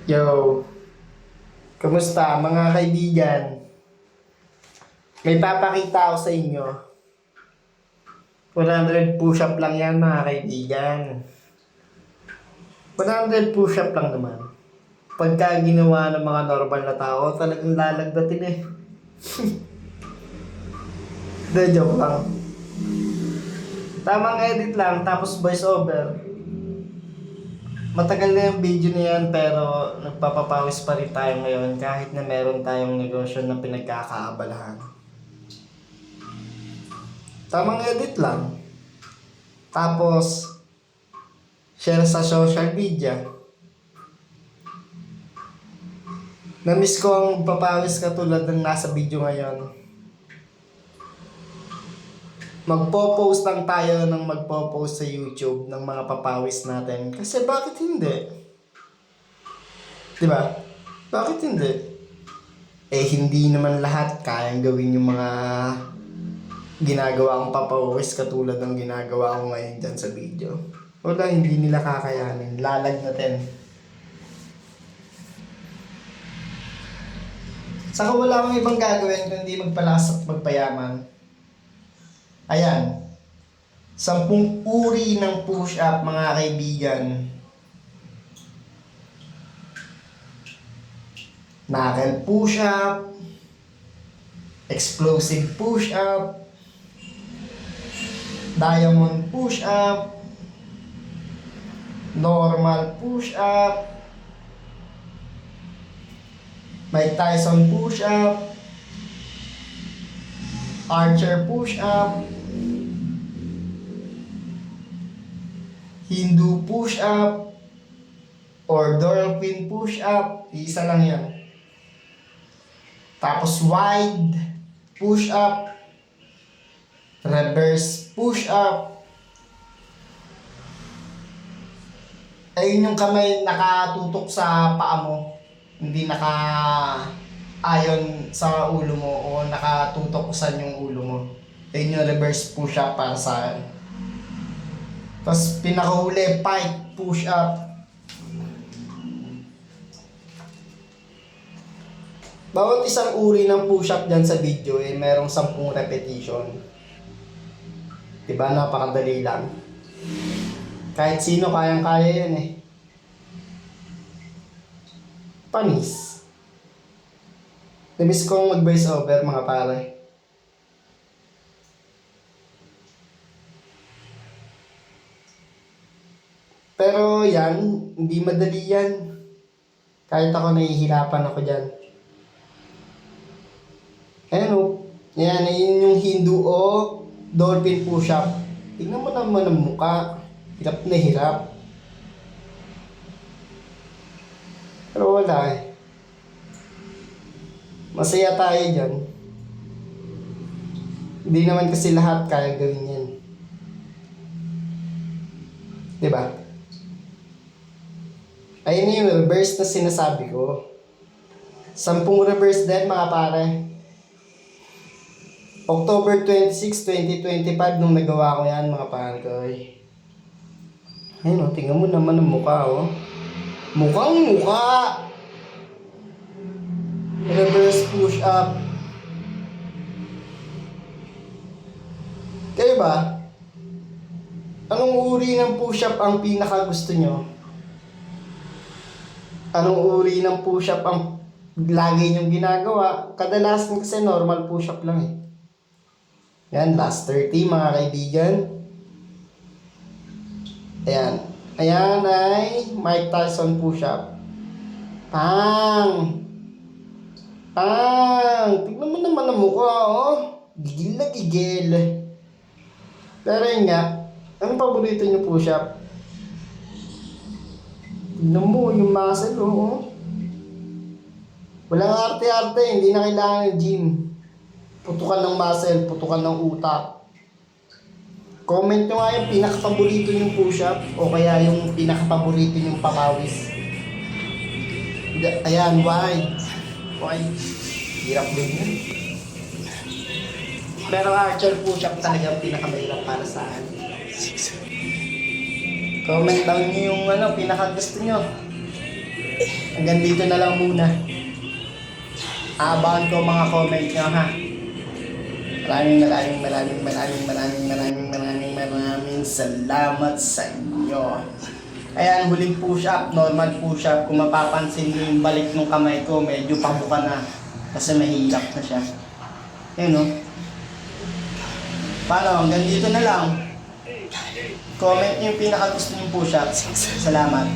Yo, kamusta mga kaibigan? May papakita ako sa inyo. 100 push-up lang yan mga kaibigan. 100 push-up lang naman. Pagka ginawa ng mga normal na tao, talagang lalagdatin eh. De, joke lang. Tamang edit lang, tapos voice over. Matagal na yung video na yan pero nagpapapawis pa rin tayo ngayon kahit na meron tayong negosyo na pinagkakaabalahan. Tamang edit lang. Tapos, share sa social media. Namiss ko ang papawis katulad ng nasa video ngayon. Magpo-post lang tayo ng magpo-post sa YouTube ng mga papawis natin. Kasi bakit hindi? Diba? Bakit hindi? Eh, hindi naman lahat kayang gawin yung mga ginagawa kong papawis katulad ng ginagawa ko ngayon dyan sa video. Wala, hindi nila kakayanin. Lalag natin. Saka wala akong ibang gagawin kundi magpalakas at magpayaman. Ayan. 10 uri ng push-up mga kaibigan. Knuckle push-up, explosive push-up, diamond push-up, normal push-up, Mike Tyson push-up, archer push-up, Hindu push-up, or dolphin push-up. Isa lang yan. Tapos wide push-up, reverse push-up. Ayun yung kamay nakatutok sa paa mo. Hindi naka-ayon sa ulo mo o nakatutok sa yung ulo mo. Ayun yung reverse push-up para sa akin. Tapos pinakahuli, pike push-up. Bawat isang uri ng push-up dyan sa video eh merong 10 repetition. Diba? Napakadali lang. Kahit sino kayang-kaya yan eh. Panis. Namiss kong mag-voice over mga pare. Pero yan, hindi madali yan. Kahit ako nahihirapan ako dyan. Ayan o. Yan, yun yung Hindu o dolphin push-up. Tingnan mo naman ang mukha. Hirap na hirap. Pero wala eh. Masaya tayo dyan. Hindi naman kasi lahat kaya gawin yan. Diba? Ayun yung reverse na sinasabi ko. 10 reverse din mga pare. October 26, 2025 nung nagawa ko yan mga pare ko. Ayun o, tingnan mo naman ang mukha o. Mukhang mukha! Reverse push up. Kayo ba? Anong uri ng push up ang pinaka gusto nyo? Anong uri ng push-up ang lagi niyong ginagawa? Kadalasan kasi normal push-up lang eh. Yan, last 30 mga kaibigan. Ayan. Ayan ay Mike Tyson push-up. Pang! Pang! Tignan mo naman ang mukha, oh. Gigil na gigil. Pero yun nga, anong paborito niyo push-up? Tignan mo yung muscle, oh. Walang arte-arte, hindi na kailangan ng gym. Putukan ng muscle, putukan ng utak. Comment nyo nga yung pinaka-paborito yung push-up o kaya yung pinaka-paborito yung papawis. Ayan, wide. Wide. Hirap din yun. Pero archer push-up talaga yung pinaka-mahirap para sa akin. Comment down nyo yung pinaka-gusto nyo. Hanggang dito na lang muna. Aabangan ko mga comment nyo ha. Maraming salamat sa inyo. Ayan, huling push up, normal push up. Kung mapapansin nyo yung balik ng kamay ko, medyo pabuka na. Kasi mahirap na siya. Ayun no. Paano, hanggang dito na lang. Comment nyo yung pinakagusto yung push up. Salamat.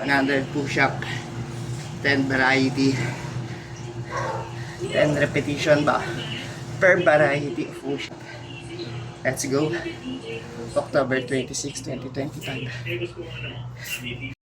Another push-up, 10 variety, 10 repetition ba per variety of push-up. Let's go. October 26, 2025.